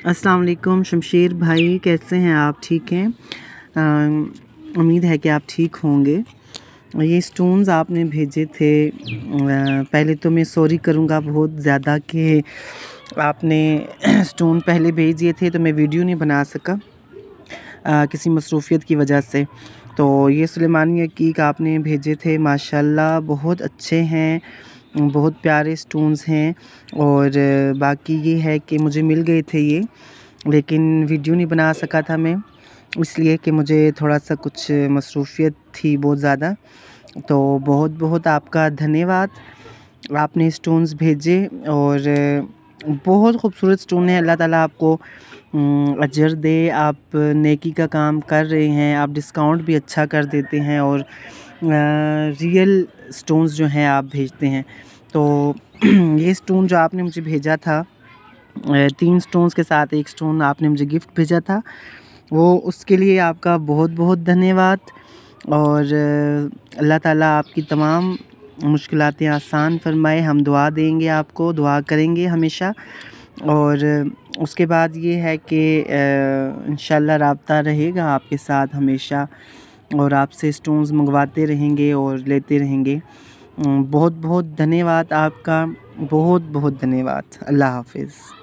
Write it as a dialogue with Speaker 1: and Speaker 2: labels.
Speaker 1: अस्सलाम वालेकुम शमशेर भाई, कैसे हैं आप? ठीक हैं? उम्मीद है कि आप ठीक होंगे। ये स्टोन्स आपने भेजे थे, पहले तो मैं सॉरी करूँगा बहुत ज़्यादा कि आपने स्टोन पहले भेज दिए थे तो मैं वीडियो नहीं बना सका किसी मसरूफ़ियत की वजह से। तो ये सुलेमानी अकीक आपने भेजे थे, माशाल्लाह बहुत अच्छे हैं, बहुत प्यारे स्टोन्स हैं। और बाकी ये है कि मुझे मिल गए थे ये, लेकिन वीडियो नहीं बना सका था मैं, इसलिए कि मुझे थोड़ा सा कुछ मसरूफ़ियत थी बहुत ज़्यादा। तो बहुत बहुत आपका धन्यवाद, आपने स्टोन्स भेजे और बहुत खूबसूरत स्टोन है। अल्लाह ताला आपको अजर दे, आप नेकी का काम कर रहे हैं, आप डिस्काउंट भी अच्छा कर देते हैं और रियल स्टोन्स जो हैं आप भेजते हैं। तो ये स्टोन जो आपने मुझे भेजा था, 3 स्टोन्स के साथ 1 स्टोन आपने मुझे गिफ्ट भेजा था, वो उसके लिए आपका बहुत बहुत धन्यवाद। और अल्लाह ताला आपकी तमाम मुश्किलातें आसान फरमाए। हम दुआ देंगे, आपको दुआ करेंगे हमेशा। और उसके बाद ये है कि इंशाल्लाह राब्ता रहेगा आपके साथ हमेशा, और आपसे स्टोन्स मंगवाते रहेंगे और लेते रहेंगे। बहुत बहुत धन्यवाद आपका, बहुत बहुत धन्यवाद। अल्लाह हाफ़िज़।